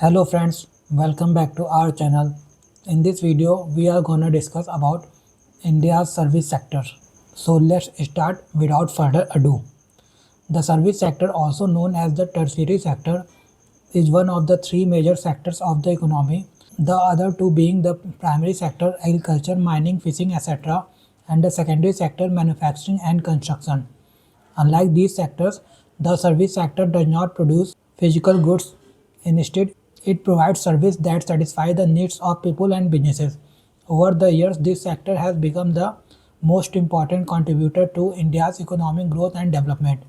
Hello friends, welcome back to our channel. In this video, we are gonna discuss about India's service sector. So let's start without further ado. The service sector, also known as the tertiary sector, is one of the three major sectors of the economy. The other two being the primary sector, agriculture, mining, fishing, etc., and the secondary sector, manufacturing and construction. Unlike these sectors, the service sector does not produce physical goods. Instead, it provides services that satisfy the needs of people and businesses. Over the years, this sector has become the most important contributor to India's economic growth and development.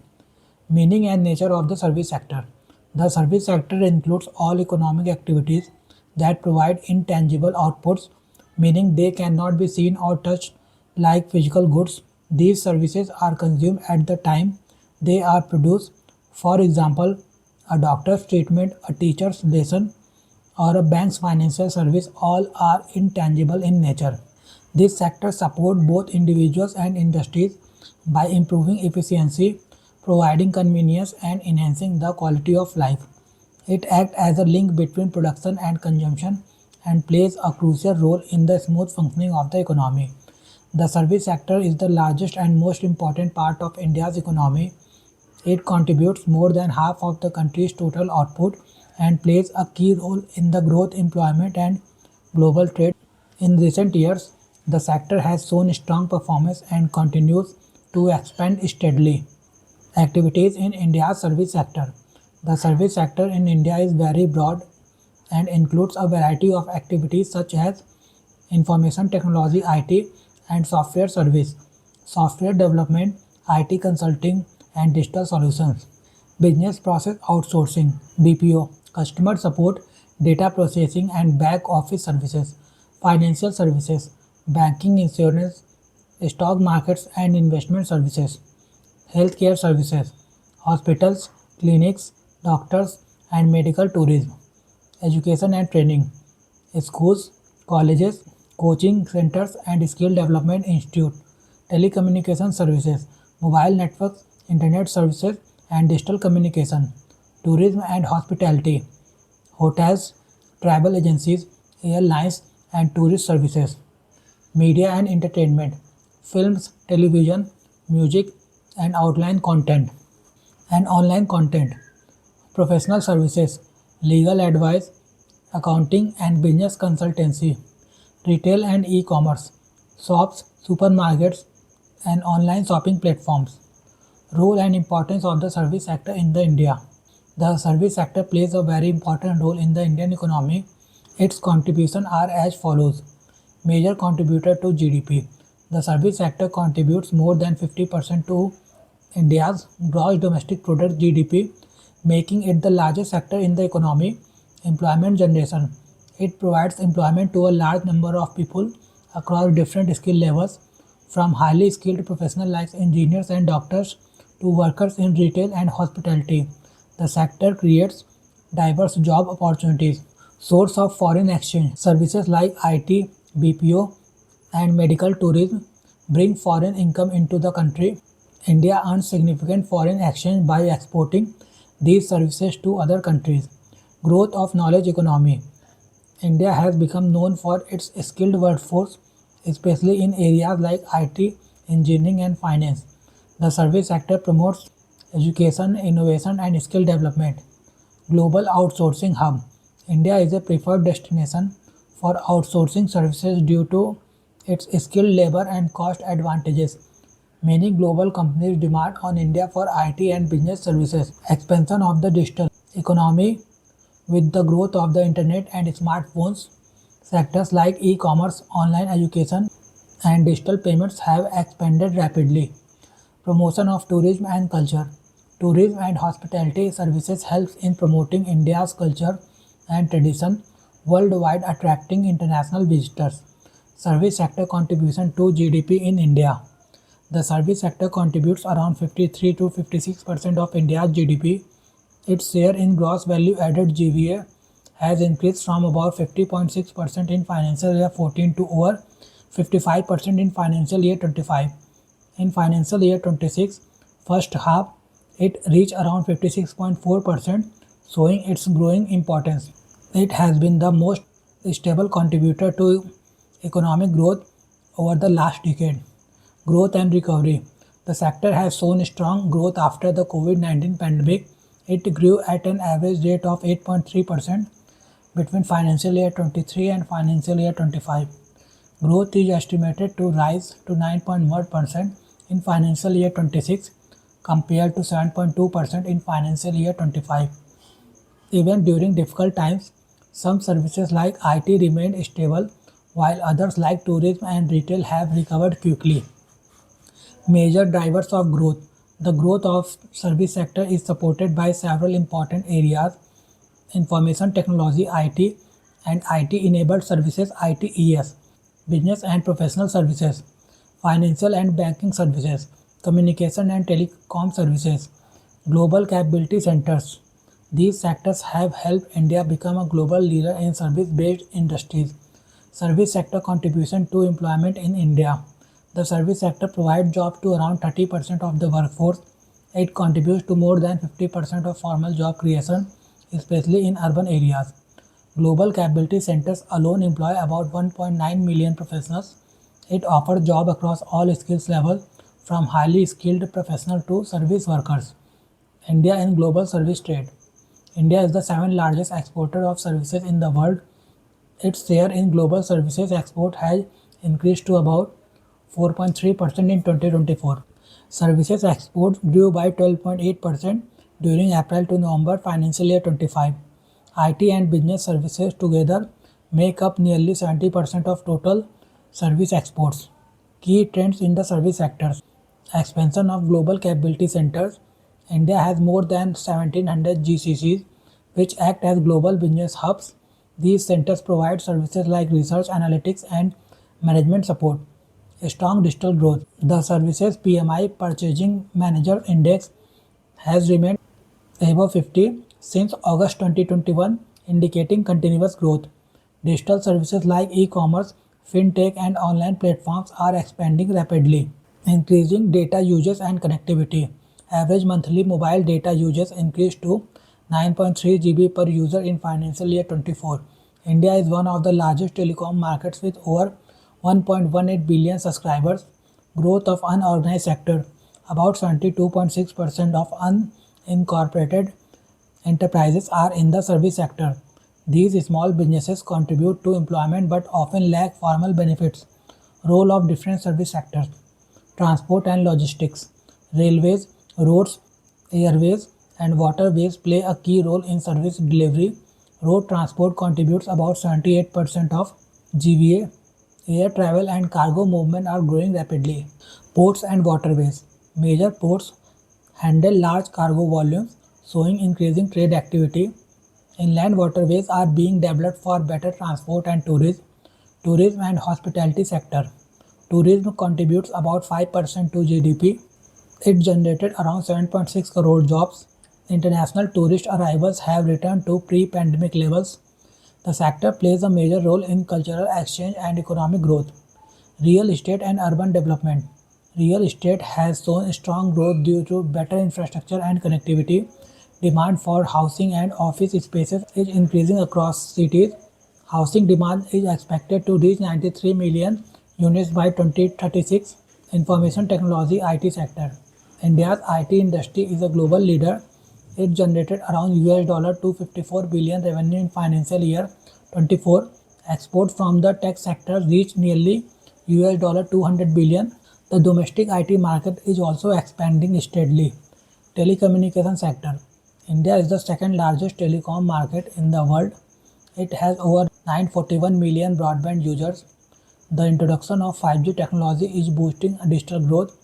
Meaning and nature of the service sector. The service sector includes all economic activities that provide intangible outputs, meaning they cannot be seen or touched like physical goods. These services are consumed at the time they are produced. For example, a doctor's treatment, a teacher's lesson, or a bank's financial service all are intangible in nature. This sector supports both individuals and industries by improving efficiency, providing convenience, and enhancing the quality of life. It acts as a link between production and consumption and plays a crucial role in the smooth functioning of the economy. The service sector is the largest and most important part of India's economy. It contributes more than half of the country's total output and plays a key role in the growth, employment, and global trade. In recent years, the sector has shown strong performance and continues to expand steadily. Activities in India's service sector. The service sector in India is very broad and includes a variety of activities such as information technology (IT) and software service, software development, IT consulting, and digital solutions. Business process outsourcing (BPO), customer support, data processing, and back office services. Financial services, banking, insurance, stock markets, and investment services. Healthcare services, hospitals, clinics, doctors, and medical tourism. Education and training, schools, colleges, coaching centers, and skill development institute. Telecommunication services, mobile networks, internet services, and digital communication. Tourism and hospitality, hotels, travel agencies, airlines, and tourist services. Media and entertainment, films, television, music, and outline content and online content. Professional services, legal advice, accounting and business consultancy. Retail and e-commerce, shops, supermarkets, and online shopping platforms. Role and importance of the service sector in the India. The service sector plays a very important role in the Indian economy. Its contributions are as follows. Major contributor to GDP. The service sector contributes more than 50% to India's gross domestic product (GDP), making it the largest sector in the economy. Employment generation. It provides employment to a large number of people across different skill levels, from highly skilled professionals like engineers and doctors to workers in retail and hospitality. The sector creates diverse job opportunities. Source of foreign exchange. Services like IT, BPO, and medical tourism bring foreign income into the country. India earns significant foreign exchange by exporting these services to other countries. Growth of knowledge economy. India has become known for its skilled workforce, especially in areas like IT, engineering, and finance. The service sector promotes education, innovation, and skill development. Global outsourcing hub. India is a preferred destination for outsourcing services due to its skilled labor and cost advantages. Many global companies demand on India for IT and business services. Expansion of the digital economy. With the growth of the internet and smartphones, sectors like e-commerce, online education, and digital payments have expanded rapidly. Promotion of tourism and culture. Tourism and hospitality services helps in promoting India's culture and tradition worldwide, attracting international visitors. Service sector contribution to GDP in India. The service sector contributes around 53 to 56% of India's GDP. Its share in gross value added (GVA) has increased from about 50.6% in financial year 14 to over 55% in financial year 25. In financial year 26, first half, it reached around 56.4%, showing its growing importance. It has been the most stable contributor to economic growth over the last decade. Growth and recovery. The sector has shown strong growth after the COVID-19 pandemic. It grew at an average rate of 8.3% between financial year 23 and financial year 25. Growth is estimated to rise to 9.1% in financial year 26 compared to 7.2% in financial year 25. Even during difficult times, some services like IT remained stable, while others like tourism and retail have recovered quickly. Major drivers of growth. The growth of service sector is supported by several important areas: information technology (IT) and IT-enabled services (ITES), business and professional services, financial and banking services, communication and telecom services, global capability centers. These sectors have helped India become a global leader in service-based industries. Service sector contribution to employment in India. The service sector provides jobs to around 30% of the workforce. It contributes to more than 50% of formal job creation, especially in urban areas. Global capability centers alone employ about 1.9 million professionals. It offers jobs across all skills levels, from highly skilled professionals to service workers. India in global service trade. India is the seventh largest exporter of services in the world. Its share in global services export has increased to about 4.3% in 2024. Services exports grew by 12.8% during April to November financial year 25. IT and business services together make up nearly 70% of total service exports. Key trends in the service sectors. Expansion of global capability centers. India has more than 1700 GCCs, which act as global business hubs. These centers provide services like research, analytics, and management support. Strong digital growth. The services PMI Purchasing Manager Index has remained above 50 since August 2021, indicating continuous growth. Digital services like e-commerce, fintech, and online platforms are expanding rapidly. Increasing data usage and connectivity. Average monthly mobile data usage increased to 9.3 GB per user in financial year 24. India is one of the largest telecom markets with over 1.18 billion subscribers. Growth of unorganized sector. About 72.6% of unincorporated enterprises are in the service sector. These small businesses contribute to employment but often lack formal benefits. Role of different service sectors. Transport and logistics. Railways, roads, airways, and waterways play a key role in service delivery. Road transport contributes about 78% of GVA. Air travel and cargo movement are growing rapidly. Ports and waterways. Major ports handle large cargo volumes, showing increasing trade activity. Inland waterways are being developed for better transport and tourism. Tourism and hospitality sector. Tourism contributes about 5% to GDP. It generated around 7.6 crore jobs. International tourist arrivals have returned to pre-pandemic levels. The sector plays a major role in cultural exchange and economic growth. Real estate and urban development. Real estate has shown strong growth due to better infrastructure and connectivity. Demand for housing and office spaces is increasing across cities. Housing demand is expected to reach 93 million units by 2036. Information technology IT sector. India's IT industry is a global leader. It generated around $254 billion revenue in financial year 24. Exports from the tech sector reached nearly $200 billion. The domestic IT market is also expanding steadily. Telecommunication sector. India is the second largest telecom market in the world. It has over 941 million broadband users. The introduction of 5G technology is boosting digital growth.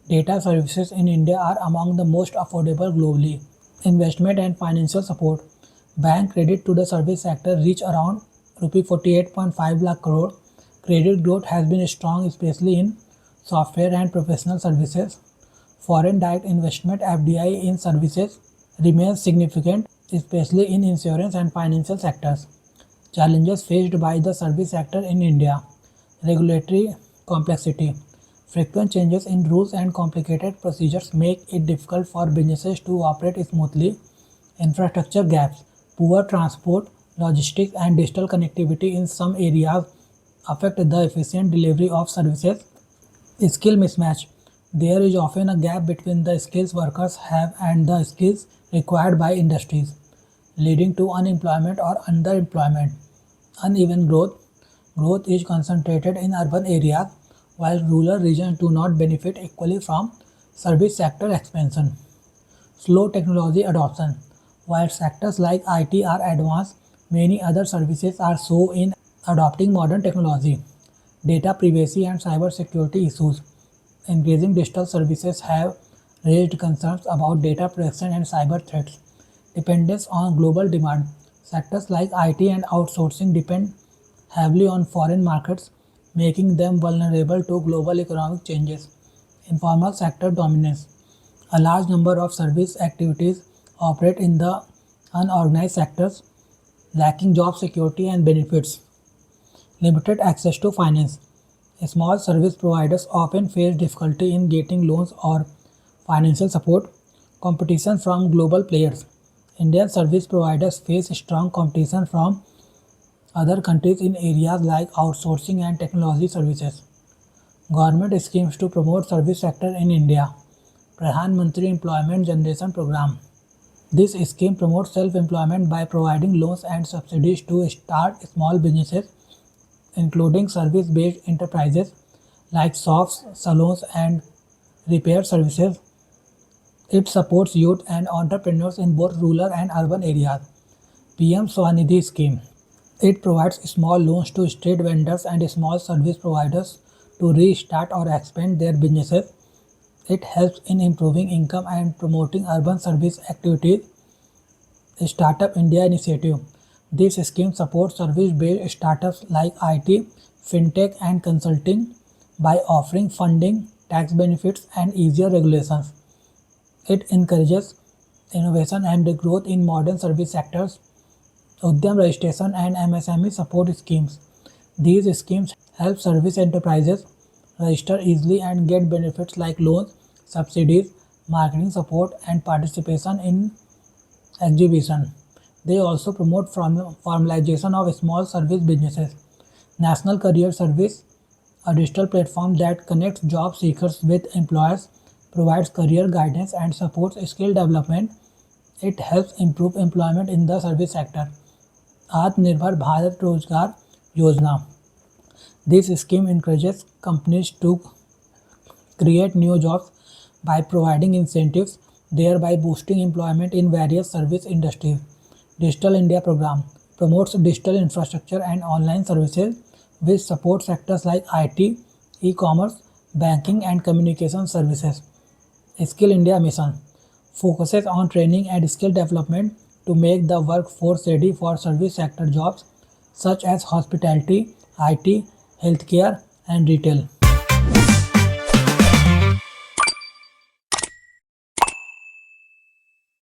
Data services in India are among the most affordable globally. Investment and financial support. Bank credit to the service sector reached around Rupee 48.5 lakh crore. Credit growth has been strong, especially in software and professional services. Foreign direct investment (FDI) in services remains significant, especially in insurance and financial sectors. Challenges faced by the service sector in India. Regulatory complexity. Frequent changes in rules and complicated procedures make it difficult for businesses to operate smoothly. Infrastructure gaps. Poor transport, logistics, and digital connectivity in some areas affect the efficient delivery of services. Skill mismatch. There is often a gap between the skills workers have and the skills required by industries, leading to unemployment or underemployment. Uneven growth. Growth is concentrated in urban areas, while rural regions do not benefit equally from service sector expansion. Slow technology adoption. While sectors like IT are advanced, many other services are slow in adopting modern technology. Data privacy and cybersecurity issues. Increasing digital services have raised concerns about data protection and cyber threats. Dependence on global demand. Sectors like IT and outsourcing depend heavily on foreign markets, making them vulnerable to global economic changes. Informal sector dominance. A large number of service activities operate in the unorganized sectors, lacking job security and benefits. Limited access to finance. Small service providers often face difficulty in getting loans or financial support. Competition from global players. Indian service providers face strong competition from other countries in areas like outsourcing and technology services. Government schemes to promote service sector in India. Pradhan Mantri Employment Generation Program. This scheme promotes self-employment by providing loans and subsidies to start small businesses, including service-based enterprises like shops, salons, and repair services. It supports youth and entrepreneurs in both rural and urban areas. PM Swanidhi Scheme. It provides small loans to street vendors and small service providers to restart or expand their businesses. It helps in improving income and promoting urban service activities. Startup India Initiative. This scheme supports service-based startups like IT, fintech, and consulting by offering funding, tax benefits, and easier regulations. It encourages innovation and growth in modern service sectors. Udyam registration and MSME support schemes. These schemes help service enterprises register easily and get benefits like loans, subsidies, marketing support, and participation in exhibition. They also promote formalization of small service businesses. National Career Service, a digital platform that connects job seekers with employers, provides career guidance and supports skill development. It helps improve employment in the service sector. Atmanirbhar Bharat Rozgar Yojana. This scheme encourages companies to create new jobs by providing incentives, thereby boosting employment in various service industries. Digital India Program promotes digital infrastructure and online services which support sectors like IT, e-commerce, banking, and communication services. Skill India Mission focuses on training and skill development to make the workforce ready for service sector jobs such as hospitality, IT, healthcare, and retail.